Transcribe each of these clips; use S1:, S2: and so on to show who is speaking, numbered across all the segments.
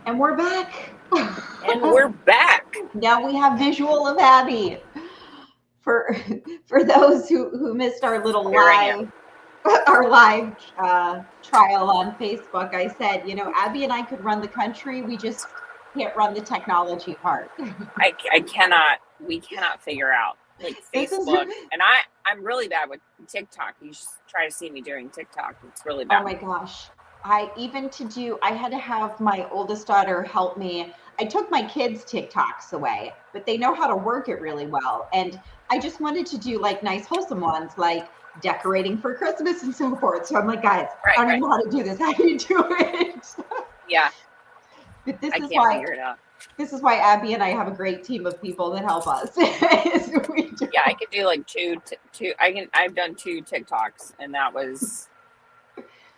S1: And we're back.
S2: And we're back.
S1: Now we have visual of Abby. For for those who missed our little
S2: Here I am.
S1: live our live trial on Facebook, I said, Abby and I could run the country. We just can't run the technology part.
S2: I cannot, we cannot figure out like
S1: This is,
S2: Facebook. And I'm really bad with TikTok. You should try to see me doing TikTok. It's really
S1: oh
S2: bad.
S1: my gosh. I had to have my oldest daughter help me. I took my kids' TikToks away, but they know how to work it really well. And I just wanted to do like nice, wholesome ones, like decorating for Christmas and so forth. So I'm like, guys,
S2: Right,
S1: I don't
S2: right.
S1: even know how to do this. How do you do it?
S2: Yeah.
S1: But
S2: I can't figure it out.
S1: this is why Abby and I have a great team of people that help us.
S2: Yeah, I could do like I've done 2 TikToks, and that was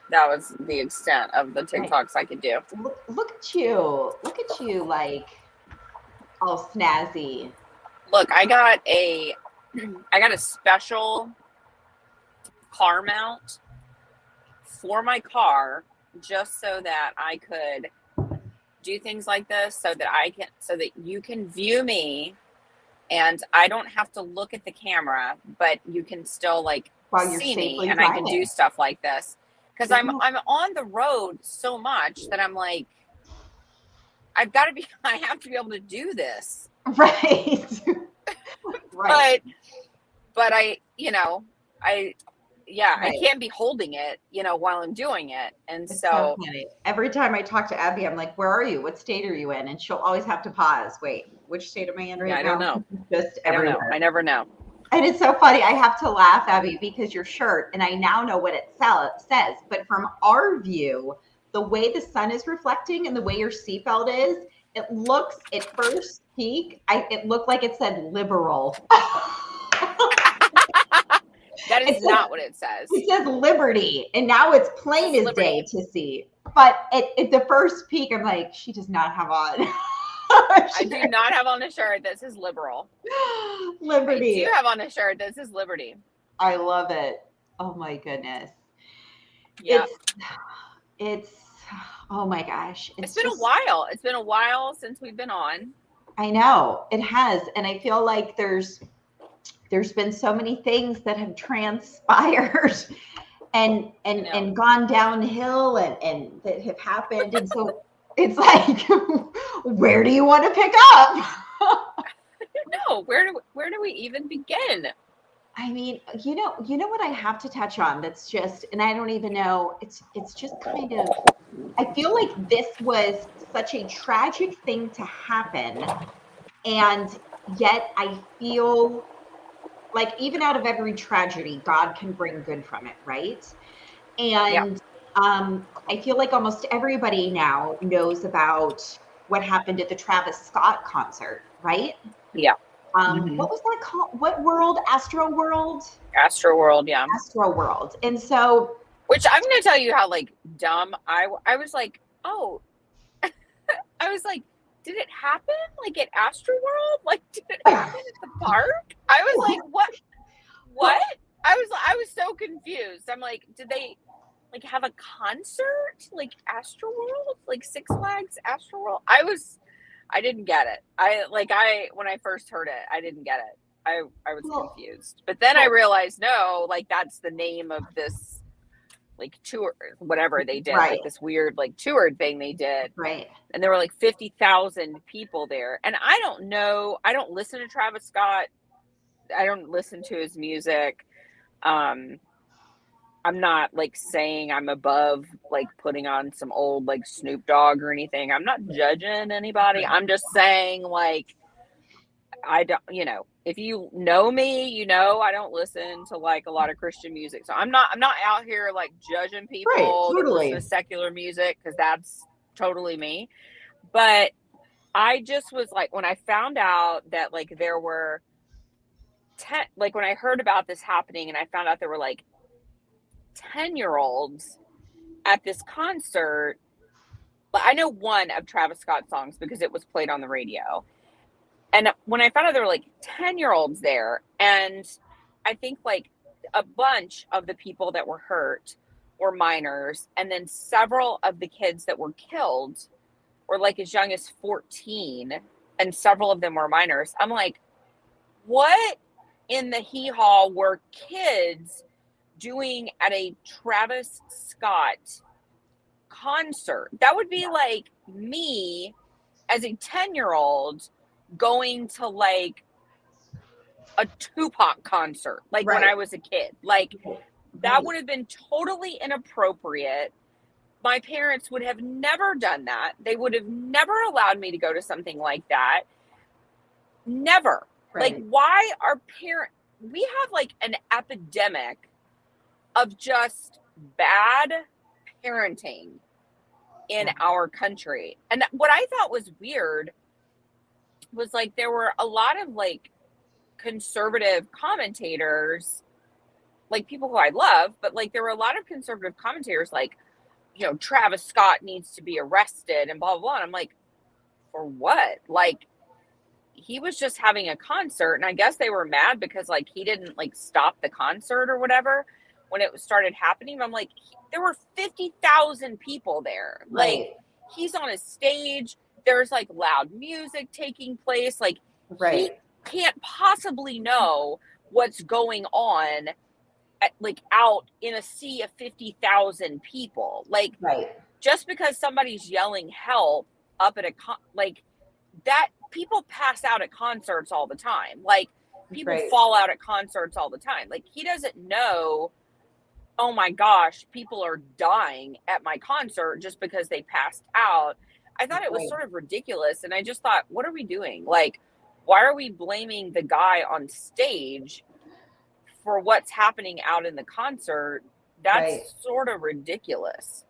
S2: the extent of the
S1: Right.
S2: TikToks I could do.
S1: Look at you. Look at you, like all snazzy.
S2: Look, I got a special car mount for my car just so that I could do things like this, so that you can view me and I don't have to look at the camera, but you can still like
S1: While you're
S2: see me,
S1: safely
S2: and I can do
S1: driving.
S2: stuff like this because I'm
S1: Isn't
S2: on the road so much that I'm like, I have to be able to do this.
S1: right? Right.
S2: But I I
S1: Right.
S2: can't be holding it, while I'm doing it. And
S1: It's so
S2: so,
S1: funny. Every time I talk to Abby, I'm like, "Where are you? What state are you in?" And she'll always have to pause. Wait, which state am I in
S2: yeah,
S1: right
S2: I don't
S1: now?
S2: know.
S1: Just
S2: I don't know.
S1: everywhere.
S2: I never know.
S1: And it's so funny. I have to laugh, Abby, because your shirt, and I now know what it says. But from our view, the way the sun is reflecting and the way your seatbelt is, it looks at first peek. It looked like it said liberal.
S2: That
S1: It
S2: is
S1: says
S2: not what it says.
S1: It says Liberty, and now it's
S2: It
S1: plain
S2: says
S1: as day
S2: Liberty.
S1: to see. But at the first peek, I'm like, she does not have on
S2: I do not have on a shirt that says liberal. I do
S1: Liberty.
S2: have on a shirt that says Liberty.
S1: I love it. Oh my goodness.
S2: Yeah.
S1: It's it's oh my gosh.
S2: It's
S1: It's
S2: been a
S1: just
S2: while. It's been a while since we've been on.
S1: I know it has, and I feel like there's been so many things that have transpired
S2: I know.
S1: and gone downhill and that have happened, and so it's like where do you want to pick up?
S2: No, where do we even begin?
S1: I mean, you know what I have to touch on that's just, and I don't even know, it's just kind of, I feel like this was such a tragic thing to happen, and yet I feel like even out of every tragedy, God can bring good from it, right?
S2: Yeah.
S1: And I feel like almost everybody now knows about what happened at the Travis Scott concert, right?
S2: Yeah. Hmm.
S1: What was that called? What world? Astro World?
S2: Astro World. Yeah.
S1: Astro World. And so,
S2: Which I'm going to tell you how like dumb I was like, oh, I was like, did it happen like at Astro World? Like, did it happen at the park? I was like, what? What?
S1: well,
S2: I was so confused. I'm like, did they like have a concert like Astro World, like Six Flags Astro World? I didn't get it. When I first heard it, I didn't get it. I was
S1: well,
S2: confused. But then I
S1: well,
S2: realized no, like that's the name of this like tour, whatever they did,
S1: right,
S2: like this weird like tour thing they did.
S1: right.
S2: And there were like 50,000 people there. And I don't know, I don't listen to Travis Scott. I don't listen to his music. Um, I'm not like saying I'm above like putting on some old like Snoop Dogg or anything. I'm not judging anybody.
S1: Right.
S2: I'm just saying like I don't, if you know me, I don't listen to like a lot of Christian music. So I'm not out here like judging
S1: Right,
S2: people that listen to
S1: totally.
S2: secular music because that's totally me. But I just was like when I found out that like there were 10, like when I heard about this happening and I found out there were like 10-year-olds at this concert. I know one of Travis Scott's songs because it was played on the radio. And when I found out there were like 10-year-olds there, and I think like a bunch of the people that were hurt were minors, and then several of the kids that were killed or like as young as 14, and several of them were minors. I'm like, what in the hee-haw were kids doing at a Travis Scott concert? That would be like me as a 10-year-old going to like a Tupac concert, like when I was a kid. Like that would have been totally inappropriate. My parents would have never done that. They would have never allowed me to go to something like that. Never. Like, why are parents, we have like an epidemic of just bad parenting in our country. And what I thought was weird was like there were a lot of like conservative commentators, like people who I love, but like there were a lot of conservative commentators like, you know, Travis Scott needs to be arrested and blah, blah, blah. And I'm like, for what? Like, he was just having a concert, and I guess they were mad because like he didn't like stop the concert or whatever when it started happening. I'm like, there were 50,000 people there. Like, he's on a stage. There's like loud music taking place. Like, he can't possibly know what's going on at, like out in a sea of 50,000 people. Like, just because somebody's yelling help up at a like that, people pass out at concerts all the time. Like, people fall out at concerts all the time. Like, he doesn't know, oh my gosh, people are dying at my concert just because they passed out. I thought it was sort of ridiculous. And I just thought, what are we doing? Like, why are we blaming the guy on stage for what's happening out in the concert? That's sort of ridiculous.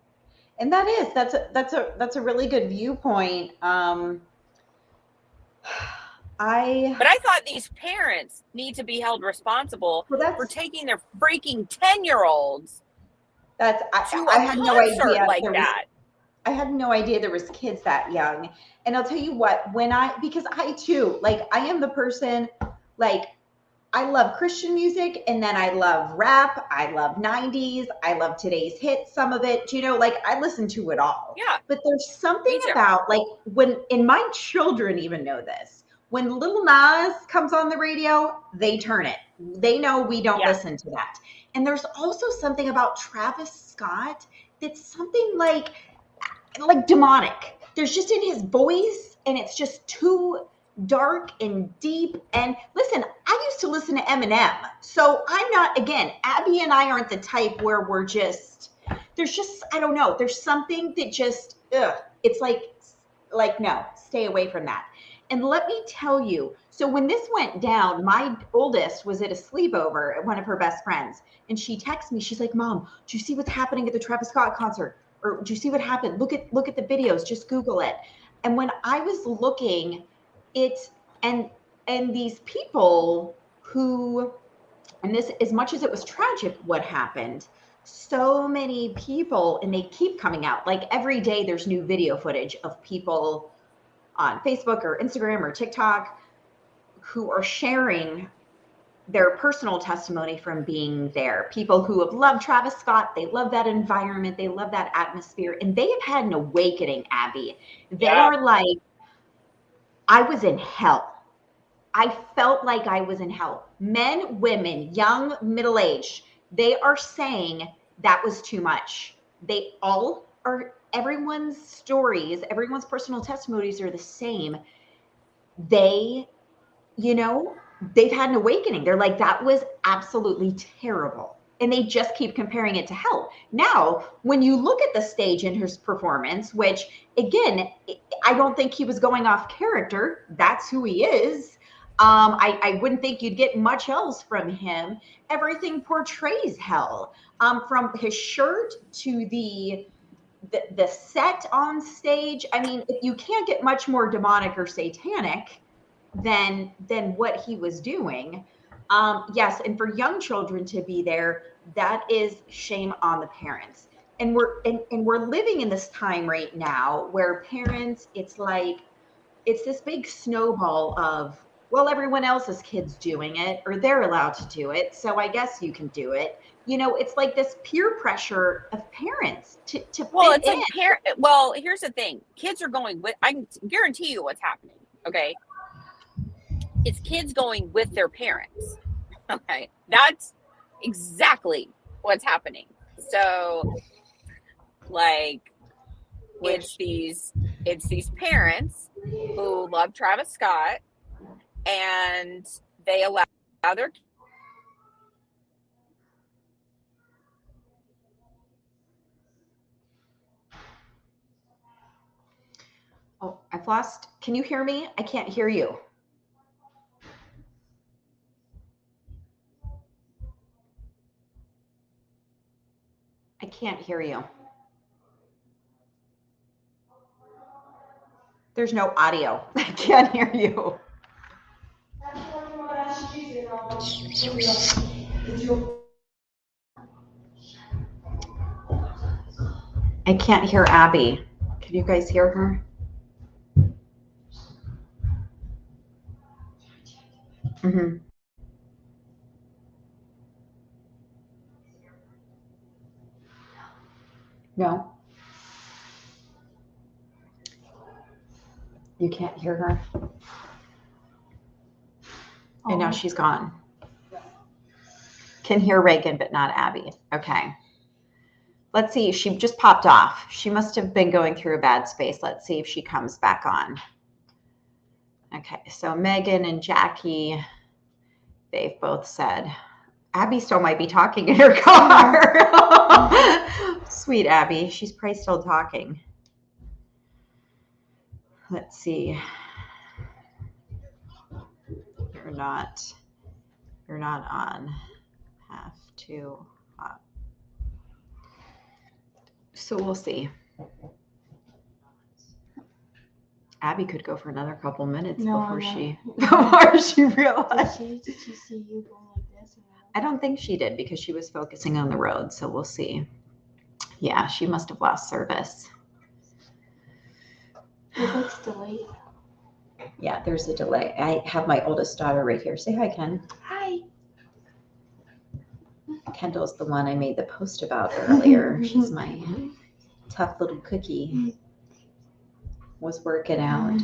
S1: And that's a really good viewpoint.
S2: But I thought these parents need to be held responsible for taking their freaking 10-year-olds
S1: to I had no idea
S2: like that.
S1: I had no idea there was kids that young. And I'll tell you what, because I too, like, I am the person, like, I love Christian music, and then I love rap, I love 90s, I love today's hits, some of it, you know, like, I listen to it all.
S2: Yeah.
S1: But there's something about, like, and my children even know this, when Lil Nas comes on the radio, they turn it. They know we don't listen to that. And there's also something about Travis Scott that's something like demonic. There's just in his voice, and it's just too dark and deep. And listen, I used to listen to Eminem. So I'm not, again, Abby and I aren't the type where we're just, there's just, I don't know. There's something that just, it's like, no, stay away from that. And let me tell you, so when this went down, my oldest was at a sleepover at one of her best friends. And she texted me, she's like, Mom, do you see what's happening at the Travis Scott concert? Or do you see what happened? Look at the videos, just Google it. And when I was looking, and these people who, and this, as much as it was tragic what happened, so many people, and they keep coming out, like every day there's new video footage of people on Facebook or Instagram or TikTok who are sharing their personal testimony from being there. People who have loved Travis Scott, they love that environment, they love that atmosphere, and they have had an awakening, Abby. They are like, I was in hell. I felt like I was in hell. Men, women, young, middle-aged, they are saying that was too much. They all are, everyone's stories, everyone's personal testimonies are the same. They, you know, they've had an awakening. They're like, that was absolutely terrible. And they just keep comparing it to hell. Now, when you look at the stage in his performance, which again, I don't think he was going off character. That's who he is. I wouldn't think you'd get much else from him. Everything portrays hell, from his shirt to the set on stage. I mean, you can't get much more demonic or satanic than what he was doing. Yes, and for young children to be there, that is shame on the parents. And we're living in this time right now where parents, it's like, it's this big snowball of, well, everyone else's kid's doing it, or they're allowed to do it, so I guess you can do it. you know, it's like this peer pressure of parents to
S2: Well,
S1: fit
S2: it's like well, here's the thing. Kids are going with, I can guarantee you what's happening. Okay. It's kids going with their parents. Okay. That's exactly what's happening. So like, it's these parents who love Travis Scott, and they allow their
S1: Oh, I've lost. Can you hear me? I can't hear you. I can't hear you. There's no audio. I can't hear you. I can't hear Abby. Can you guys hear her? Mm-hmm. No. You can't hear her? And now she's gone. Can hear Regan, but not Abby. Okay. Let's see. She just popped off. She must have been going through a bad space. Let's see if she comes back on. Okay. So Megan and Jackie, they've both said, Abby still might be talking in her car. Sweet Abby. She's probably still talking. Let's see. You're not on. Have to. So we'll see. Abby could go for another couple minutes before she realized.
S3: Did she see you going like this?
S1: I don't think she did because she was focusing on the road. So we'll see. Yeah, she must have lost service.
S3: It looks delayed.
S1: Yeah, there's a delay. I have my oldest daughter right here. Say hi, Ken.
S3: Hi.
S1: Kendall's the one I made the post about earlier. She's my tough little cookie. Was working out.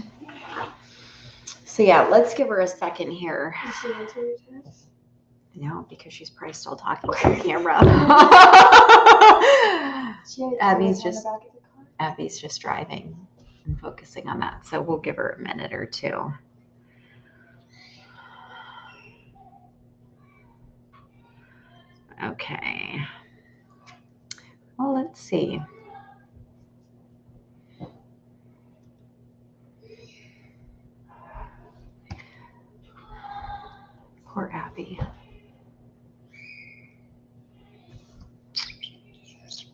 S1: So yeah, let's give her a second here.
S3: Did she answer your text?
S1: No, because she's probably still talking to the camera. Abby's just driving and focusing on that. So we'll give her a minute or two. Okay. Well, let's see. Poor Abby.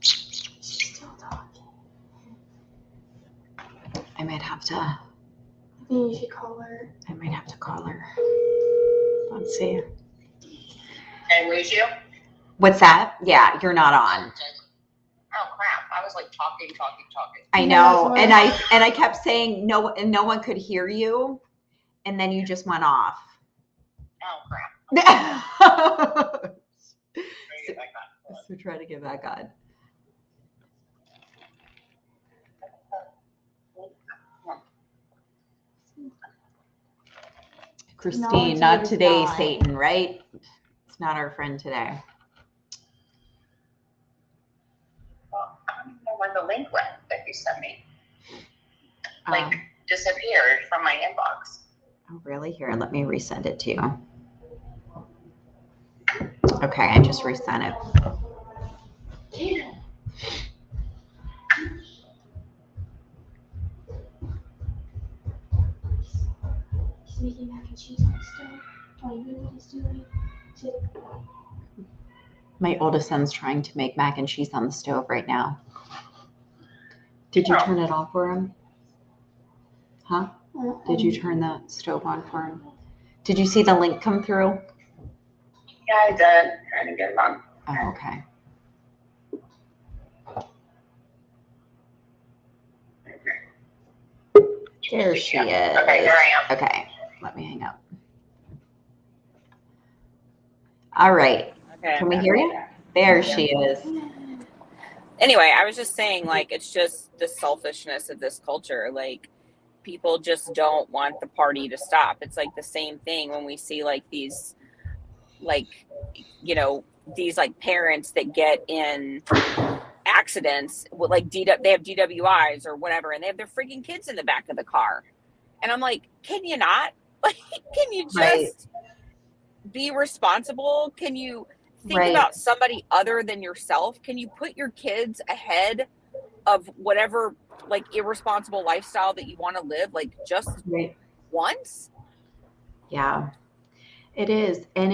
S3: She's still talking.
S1: I might have to.
S3: I think you should call her.
S1: I might have to call her. Let's see.
S2: I lose you.
S1: What's that? Yeah, you're not on.
S2: Oh crap! I was like talking.
S1: I know, and I kept saying no, and no one could hear you, and then you just went off.
S2: Oh crap!
S1: So try to get back on. Christine, not today, Satan, right? It's not our friend today.
S2: Well, I don't know where the link went that you sent me. Disappeared from my inbox.
S1: Oh, really? Here, let me resend it to you. Okay, I just resent it.
S3: She's making mac and cheese on the stove. Oh, you know what he's doing?
S1: My oldest son's trying to make mac and cheese on the stove right now. Did you turn it on for him? Huh? Did you turn the stove on for him? Did you see the link come through?
S2: Yeah, I did. Trying to get it on.
S1: Oh, okay. There she is.
S2: Okay, here I am.
S1: Okay, let me hang up. All right.
S2: Okay,
S1: Can we hear you? There she is.
S2: Anyway, I was just saying, like, it's just the selfishness of this culture. Like, people just don't want the party to stop. It's like the same thing when we see like these, like, you know, these like parents that get in accidents with like they have DWIs or whatever, and they have their freaking kids in the back of the car. And I'm like, can you not? Like, can you
S1: Right.
S2: just be responsible? Can you think
S1: Right.
S2: about somebody other than yourself? Can you put your kids ahead of whatever like irresponsible lifestyle that you want to live, like just
S1: Right.
S2: once?
S1: Yeah, it is. And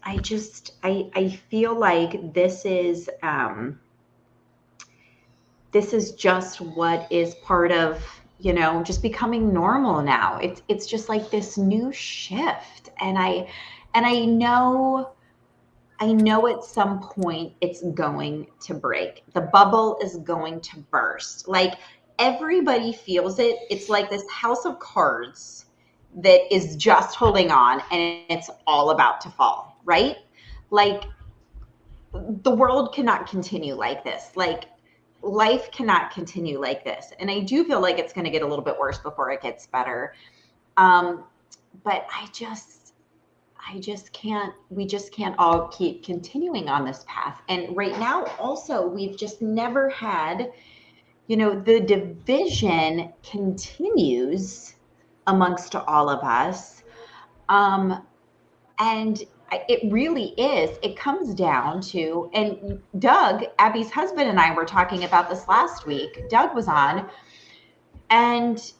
S1: I feel like this is just what is part of, just becoming normal now. It's just like this new shift. And I know at some point it's going to break. The bubble is going to burst. Like, everybody feels it. It's like this house of cards that is just holding on and it's all about to fall, right? Like, the world cannot continue like this. Like, life cannot continue like this. And I do feel like it's going to get a little bit worse before it gets better. But we just can't all keep continuing on this path. And right now, also, we've just never had, the division continues amongst all of us. And it really is, it comes down to, and Doug, Abby's husband, and I were talking about this last week. Doug was on, and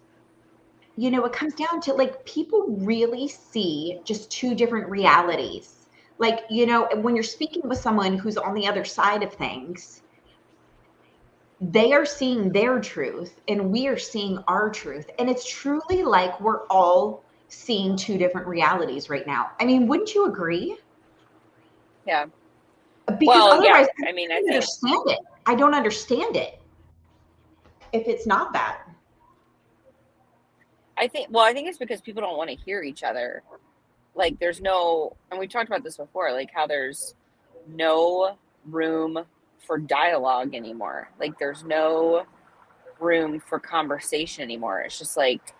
S1: it comes down to, like, people really see just two different realities. Like, when you're speaking with someone who's on the other side of things, they are seeing their truth and we are seeing our truth. And it's truly like we're all seeing two different realities right now. I mean, wouldn't you agree?
S2: Yeah.
S1: Because
S2: Well, yeah.
S1: otherwise,
S2: I mean, I
S1: don't
S2: think
S1: understand it. I don't understand it if it's not that.
S2: I think it's because people don't want to hear each other. Like, there's no, and we talked about this before, like how there's no room for dialogue anymore. Like, there's no room for conversation anymore. It's just like,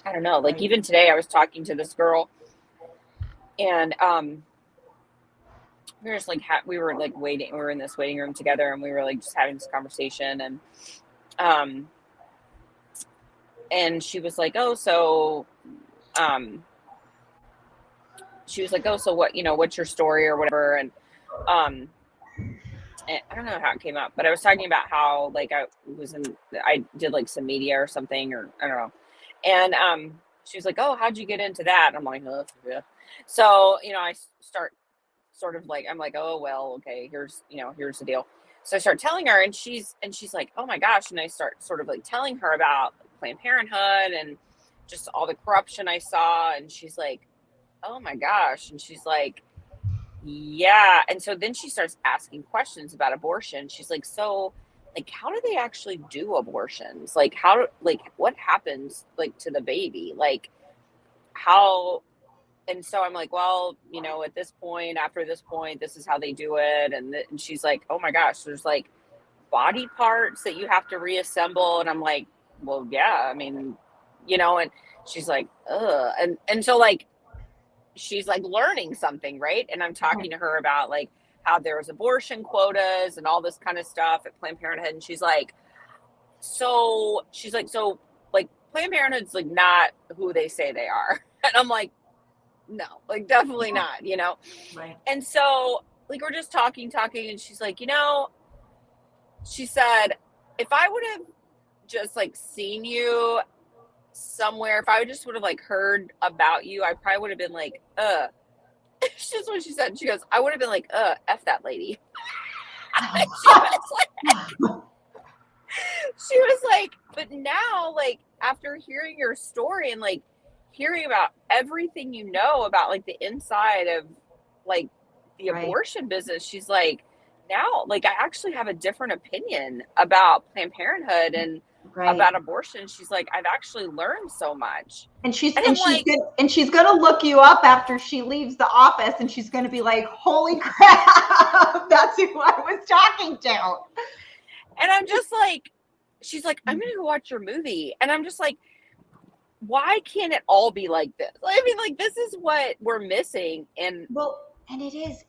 S2: I don't know. Like,
S1: Right.
S2: even today, I was talking to this girl, and we were just like we were like waiting. We were in this waiting room together, and we were like just having this conversation, and she was like, "Oh, so," she was like, "Oh, so what? What's your story or whatever?" And I don't know how it came up, but I was talking about how, like, I did like some media or something, or I don't know. And she was like, "Oh, how'd you get into that?" And I'm like, "Oh, yeah." So, I start sort of like, I'm like, "Oh, well, okay, here's the deal." So I start telling her, and she's like, "Oh my gosh." And I start sort of like telling her about Planned Parenthood and just all the corruption I saw. And she's like, "Oh my gosh." And she's like, "Yeah." And so then she starts asking questions about abortion. She's like, "So, like, how do they actually do abortions? Like, what happens, like, to the baby? Like, how?" And so I'm like, "Well, at this point, after this point, this is how they do it." And she's like, "Oh my gosh, there's like body parts that you have to reassemble." And I'm like, "Well, yeah, I mean, and she's like, "Ugh." And so, like, she's like learning something, right? And I'm talking to her about like how there's abortion quotas and all this kind of stuff at Planned Parenthood. And she's like, so like Planned Parenthood's like not who they say they are. And I'm like, no, like, definitely not,
S1: Right.
S2: And so, like, we're just talking, and she's like, she said, "If I would have just like seen you somewhere, if I just would have like heard about you, I probably would have been like, It's just what she said. She goes, I would have been like, F that lady." She was like, "But now, like, after hearing your story and like hearing about everything about like the inside of like the
S1: Right.
S2: abortion business," she's like, "Now, like, I actually have a different opinion about Planned Parenthood and about abortion. She's like, I've actually learned so much.
S1: And she's
S2: gonna
S1: look you up after she leaves the office, and she's gonna be like, holy crap, that's who I was talking to.
S2: And I'm just like, she's like, I'm gonna go watch your movie. And I'm just like, why can't it all be like this? I mean, like, this is what we're missing. And
S1: and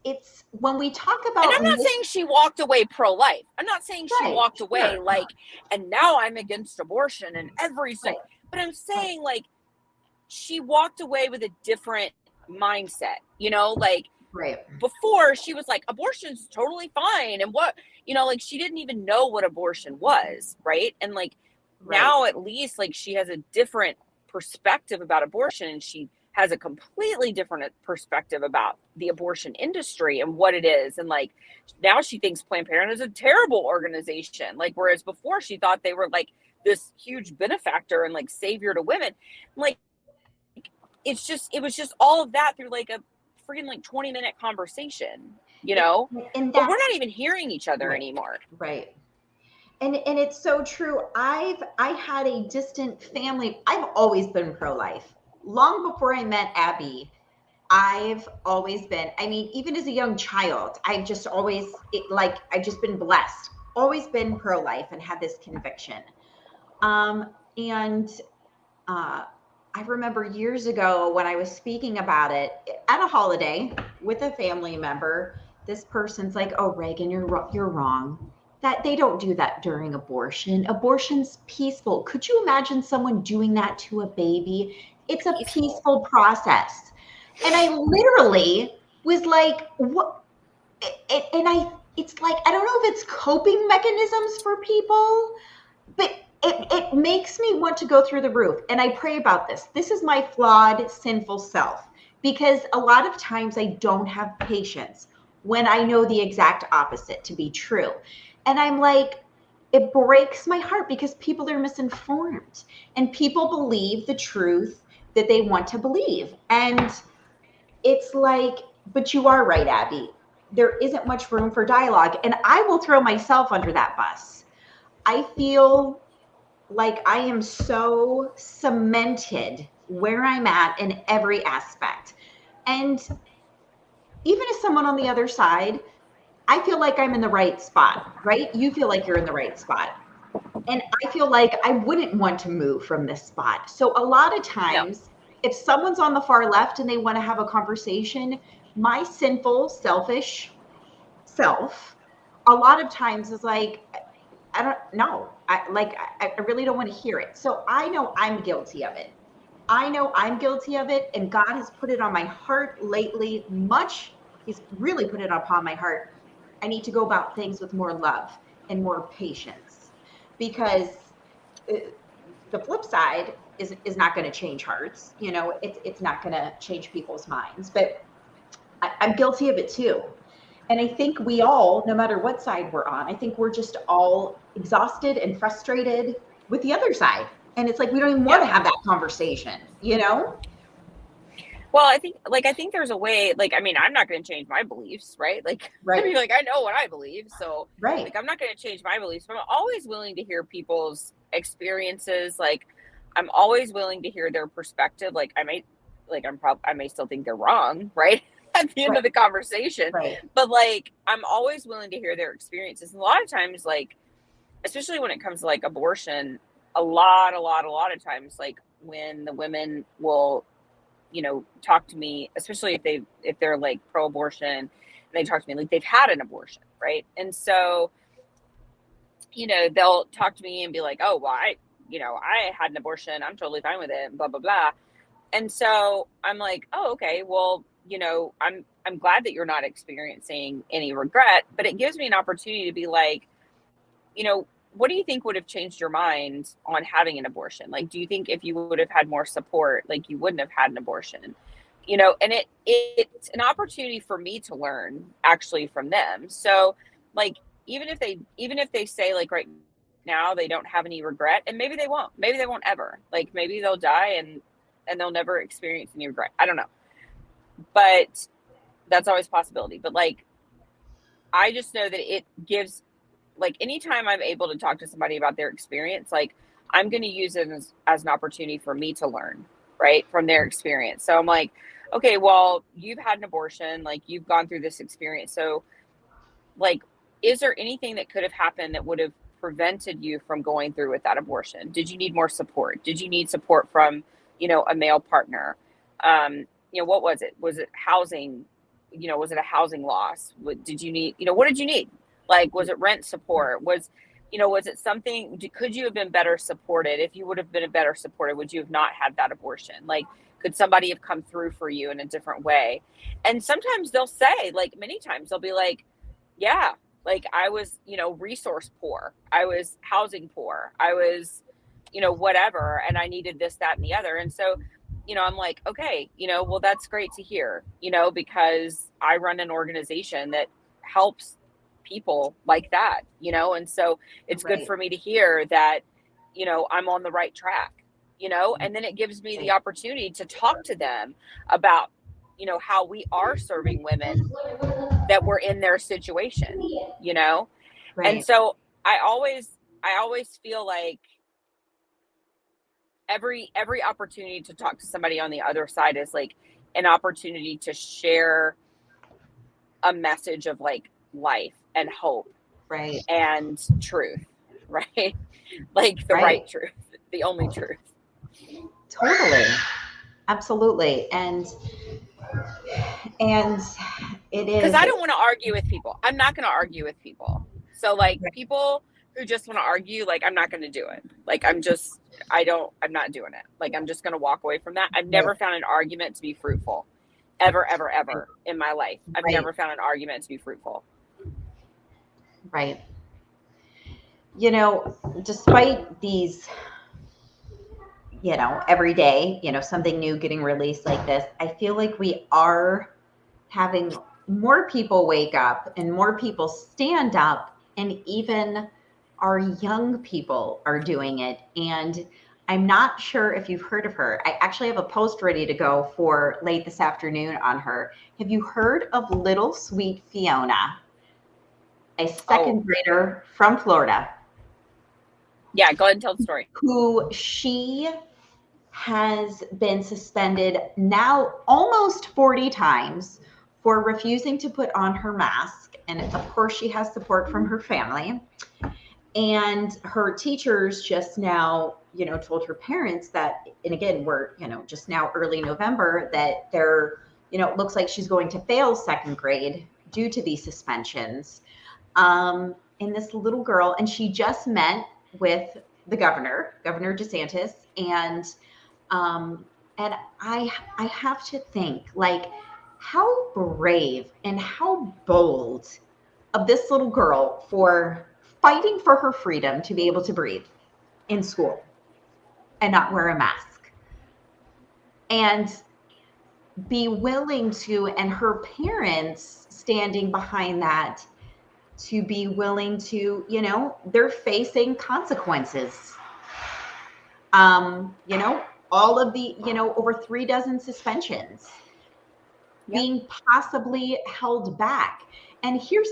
S1: it's when we talk about,
S2: and I'm not saying she walked away pro-life. I'm not saying she walked away like, and now I'm against abortion and everything. But I'm saying, like, she walked away with a different mindset, you know, like, before she was like, abortion's totally fine. And what, you know, like, she didn't even know what abortion was. Right. And like, now at least, like, she has a different perspective about abortion, and she has a completely different perspective about the abortion industry and what it is. And like, now she thinks Planned Parenthood is a terrible organization. Like, whereas before she thought they were like this huge benefactor and like savior to women. Like, it was just all of that through like a freaking like 20-minute conversation, you know, but we're not even hearing each other anymore.
S1: Right. And it's so true. I had a distant family. I've always been pro-life. Long before I met Abby, I've always been, I mean, even as a young child, I've just always, I've just been blessed, always been pro-life and had this conviction. I remember years ago when I was speaking about it at a holiday with a family member, this person's like, oh, Regan, you're wrong. That they don't do that during abortion. Abortion's peaceful. Could you imagine someone doing that to a baby? It's a peaceful process. And I literally was like, what? It's like, I don't know if it's coping mechanisms for people, but it makes me want to go through the roof. And I pray about this. This is my flawed, sinful self, because a lot of times I don't have patience when I know the exact opposite to be true. And I'm like, it breaks my heart because people are misinformed and people believe the truth that they want to believe. And it's like, but you are right, Abby. There isn't much room for dialogue. And I will throw myself under that bus. I feel like I am so cemented where I'm at in every aspect. And even as someone on the other side, I feel like I'm in the right spot, right? You feel like you're in the right spot. And I feel like I wouldn't want to move from this spot. So a lot of times, if someone's on the far left and they want to have a conversation, my sinful, selfish self, a lot of times is like, I don't know. I really don't want to hear it. So I know I'm guilty of it. I know I'm guilty of it. And God has put it on my heart lately He's really put it upon my heart. I need to go about things with more love and more patience, because the flip side is not going to change hearts. You know, it's not going to change people's minds, but I'm guilty of it too. And I think we all, no matter what side we're on, I think we're just all exhausted and frustrated with the other side. And it's like, we don't even want to have that conversation, you know?
S2: Well, I think there's a way, like, I mean, I'm not going to change my beliefs, right? Like, I mean, like, I know what I believe. So like, I'm not going to change my beliefs, but I'm always willing to hear people's experiences. Like, I'm always willing to hear their perspective. Like, I may still think they're wrong, right? At the end of the conversation. But like, I'm always willing to hear their experiences. And a lot of times, like, especially when it comes to like abortion, a lot of times, like, when the women will, you know, talk to me, especially if they're like pro-abortion, and they talk to me like they've had an abortion, right? And so, you know, they'll talk to me and be like, oh, well, I had an abortion, I'm totally fine with it, blah blah blah. And so I'm like, oh, okay, well, you know, I'm glad that you're not experiencing any regret, but it gives me an opportunity to be like, you know, what do you think would have changed your mind on having an abortion? Like, do you think if you would have had more support, like, you wouldn't have had an abortion? You know, and it's an opportunity for me to learn actually from them. So like, even if they say like right now they don't have any regret, and maybe they won't ever, like, maybe they'll die and they'll never experience any regret. I don't know. But that's always a possibility. But like, I just know that it gives, like, anytime I'm able to talk to somebody about their experience, like, I'm going to use it as an opportunity for me to learn, right, from their experience. So I'm like, okay, well, you've had an abortion, like you've gone through this experience. So like, is there anything that could have happened that would have prevented you from going through with that abortion? Did you need more support? Did you need support from, a male partner? What was it? Was it housing? Was it a housing loss? Did you need, what did you need? Like, was it rent support? Was it something, could you have been better supported? If you would have been better supported, would you have not had that abortion? Like, could somebody have come through for you in a different way? And sometimes they'll say, like, many times they'll be like, yeah, like I was, resource poor. I was housing poor. I was, whatever. And I needed this, that, and the other. And so, I'm like, okay, well, that's great to hear, because I run an organization that helps people like that, and so it's good for me to hear that, I'm on the right track, and then it gives me the opportunity to talk to them about, how we are serving women that were in their situation, and so I always feel like every opportunity to talk to somebody on the other side is like an opportunity to share a message of like life and hope,
S1: right,
S2: and truth, right? Like the right truth, the only truth.
S1: Totally. Absolutely. And it is,
S2: because I don't want to argue with people. I'm not going to argue with people. So like people who just want to argue, like I'm not going to do it. Like I'm not doing it. Like I'm just going to walk away from that. I've never found an argument to be fruitful ever in my life. I've never found an argument to be fruitful.
S1: Right. Despite these, every day, something new getting released like this, I feel like we are having more people wake up and more people stand up, and even our young people are doing it. And I'm not sure if you've heard of her. I actually have a post ready to go for late this afternoon on her. Have you heard of little sweet Fiona, a second grader from Florida?
S2: Yeah, go ahead and tell the story.
S1: Who she has been suspended now almost 40 times for refusing to put on her mask. And of course, she has support from her family. And her teachers just now, told her parents that, and again, we're, just now early November, that they're, it looks like she's going to fail second grade due to these suspensions. And this little girl, and she just met with the Governor DeSantis, and I have to think, like, how brave and how bold of this little girl for fighting for her freedom to be able to breathe in school and not wear a mask, and be willing to, and her parents standing behind that, to be willing to, they're facing consequences. All of the, over 3 dozen suspensions, being possibly held back. And here's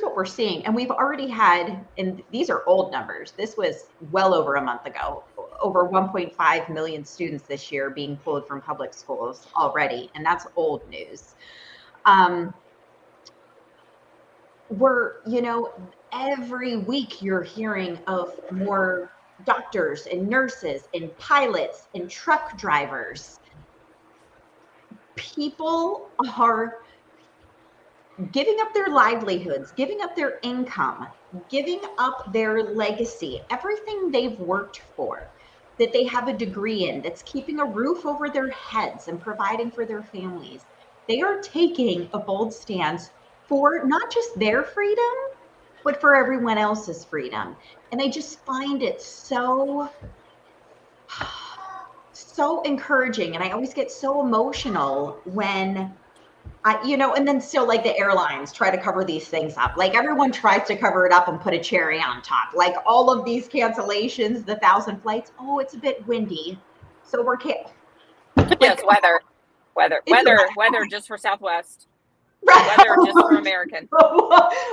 S1: what we're seeing. And we've already had, and these are old numbers. This was well over a month ago, over 1.5 million students this year being pulled from public schools already. And that's old news. We're, every week you're hearing of more doctors and nurses and pilots and truck drivers. People are giving up their livelihoods, giving up their income, giving up their legacy, everything they've worked for, that they have a degree in, that's keeping a roof over their heads and providing for their families. They are taking a bold stance for not just their freedom, but for everyone else's freedom. And I just find it so encouraging. And I always get so emotional when and then still, like, the airlines try to cover these things up. Like, everyone tries to cover it up and put a cherry on top. Like, all of these cancellations, the 1,000 flights. Oh, it's a bit windy, so we're
S2: yes, weather just for Southwest.
S1: Right.
S2: Weather just for American.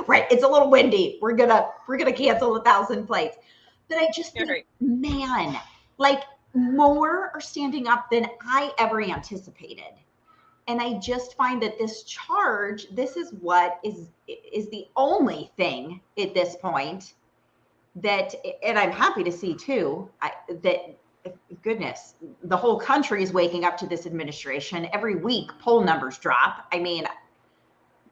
S1: Right. It's a little windy. We're gonna cancel 1,000 flights. But I just think, man, like more are standing up than I ever anticipated. And I just find that this charge, this is what is the only thing at this point that, and I'm happy to see too, that goodness, the whole country is waking up to this administration. Every week, poll numbers drop. I mean,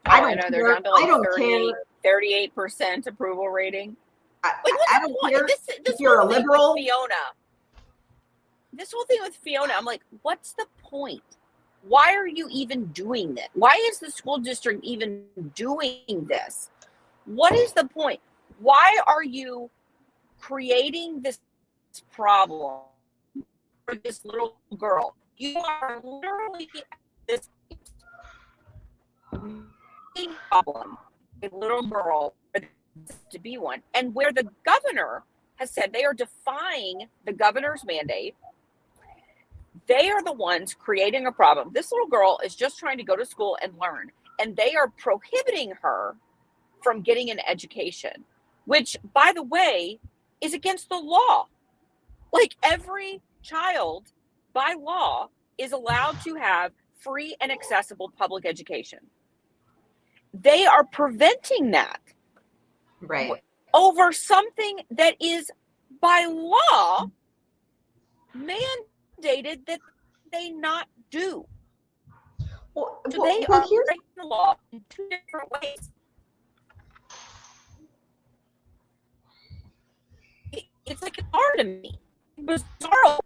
S1: I don't care.
S2: They're down to like
S1: I don't care.
S2: 38% approval rating.
S1: I don't care if you're a liberal.
S2: Fiona. This whole thing with Fiona, I'm like, what's the point? Why are you even doing this? Why is the school district even doing this? What is the point? Why are you creating this problem for this little girl? You are literally this problem, a little girl to be one, and where the governor has said they are defying the governor's mandate. They are the ones creating a problem. This little girl is just trying to go to school and learn, and they are prohibiting her from getting an education, which, by the way, is against the law. Like, every child by law is allowed to have free and accessible public education. They are preventing that,
S1: right,
S2: over something that is by law mandated that they not do. So they are breaking the law in two different ways. It's like it's hard to me. Bizarre.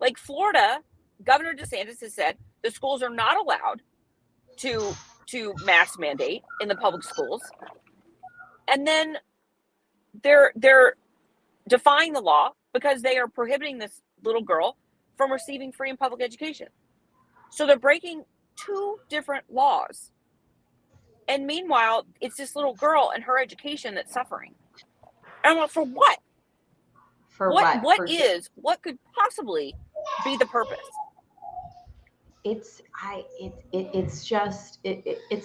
S2: Like Florida, Governor DeSantis has said the schools are not allowed to mask mandate in the public schools, and then they're defying the law because they are prohibiting this little girl from receiving free and public education. So they're breaking two different laws, and meanwhile, it's this little girl and her education that's suffering. And I'm like, for what?
S1: For what?
S2: What could possibly be the purpose?
S1: It's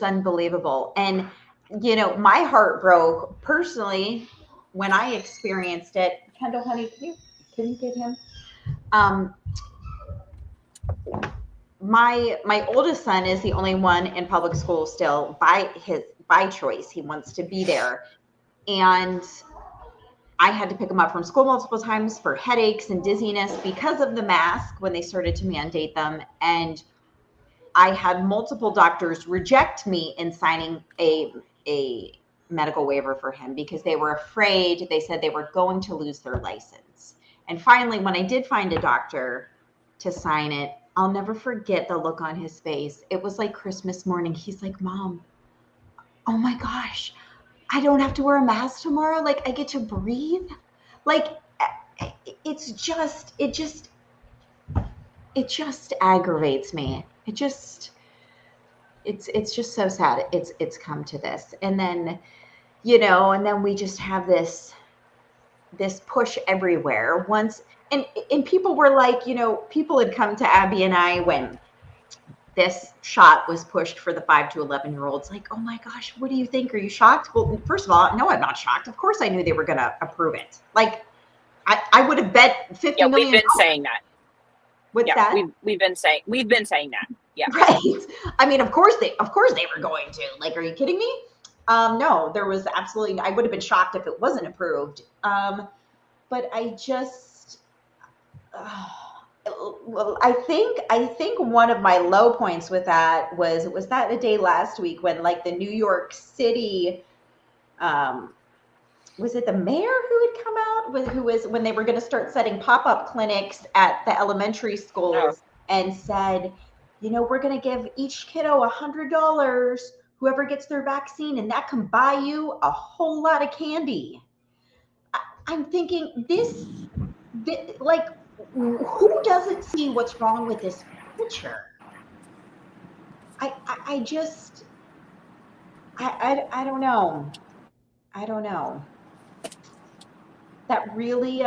S1: unbelievable. And you know, my heart broke personally when I experienced it. Kendall, honey, can you get him? My oldest son is the only one in public school still by choice. He wants to be there, and I had to pick him up from school multiple times for headaches and dizziness because of the mask when they started to mandate them. And I had multiple doctors reject me in signing a medical waiver for him because they were afraid. They said they were going to lose their license. And finally, when I did find a doctor to sign it, I'll never forget the look on his face. It was like Christmas morning. He's like, "Mom, oh my gosh, I don't have to wear a mask tomorrow. Like, I get to breathe." Like, it just aggravates me. It's just so sad. It's come to this. And then, you know, and then we just have this push everywhere. And people were like, you know, people had come to Abby and I when this shot was pushed for the 5 to 11-year-olds. Like, "Oh my gosh, what do you think? Are you shocked?" Well, first of all, no, I'm not shocked. Of course I knew they were going to approve it. Like, I would have bet $50 million.
S2: We've been saying that.
S1: What's that?
S2: We've been saying that. Yeah.
S1: Right. I mean, of course they were going to. Like, are you kidding me? No, there was absolutely, I would have been shocked if it wasn't approved. But I just, well, I think one of my low points with that was that a day last week when, like, the New York City, was it the mayor who had come out when they were going to start setting pop-up clinics at the elementary schools and said, you know, we're going to give each kiddo $100, whoever gets their vaccine, and that can buy you a whole lot of candy. I'm thinking this, like, who doesn't see what's wrong with this culture? I just, I don't know. I don't know. That really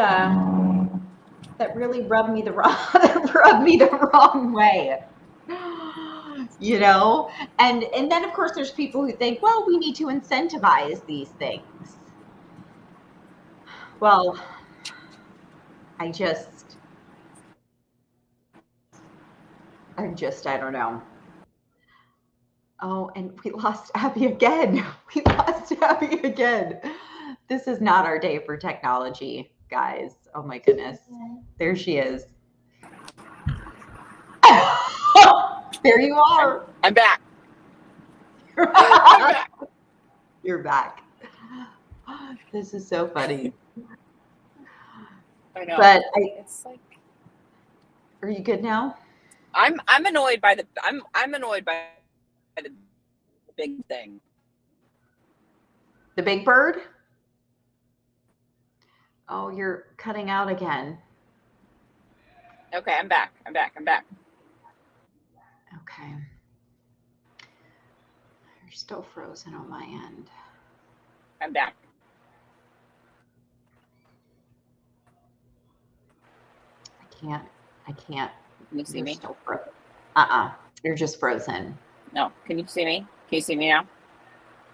S1: rubbed me the wrong way. You know, and then of course there's people who think, well, we need to incentivize these things. Well, I don't know. Oh, and we lost Abby again. We lost Abby again. This is not our day for technology, guys. Oh my goodness. There she is. There you are.
S2: I'm back.
S1: You're
S2: I'm back.
S1: You're back. This is so funny.
S2: I know.
S1: But
S2: It's like,
S1: are you good now?
S2: I'm annoyed by the I'm annoyed by the big thing.
S1: The big bird? Oh, you're cutting out again.
S2: Okay, I'm back. I'm back. I'm back.
S1: Okay. You're still frozen on my end.
S2: I'm back.
S1: I can't.
S2: Can you see
S1: You're
S2: me?
S1: still frozen. You're just frozen.
S2: No. Can you see me? Can you see me now?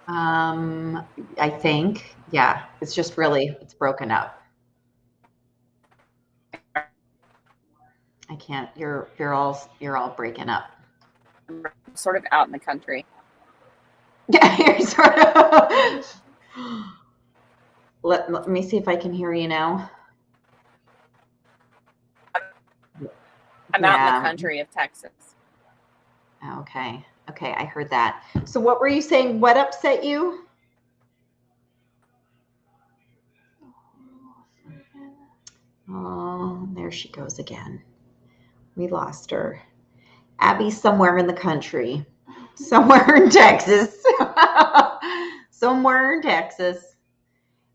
S1: I think, yeah, it's just really, it's broken up. I can't, you're all breaking up.
S2: I'm sort of out in the country.
S1: Yeah, you're sort of. Let me see if I can hear you now.
S2: I'm out in the country of Texas.
S1: Okay. Okay, I heard that. So what were you saying? What upset you? Oh, there she goes again. We lost her. Abby's somewhere in the country. Somewhere in Texas. Somewhere in Texas.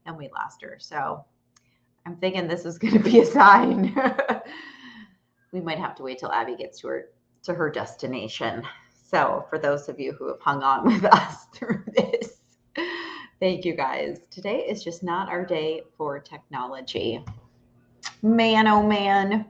S1: And we lost her. So I'm thinking this is going to be a sign. We might have to wait till Abby gets to her destination. So for those of you who have hung on with us through this, thank you guys. Today is just not our day for technology. Man, oh man.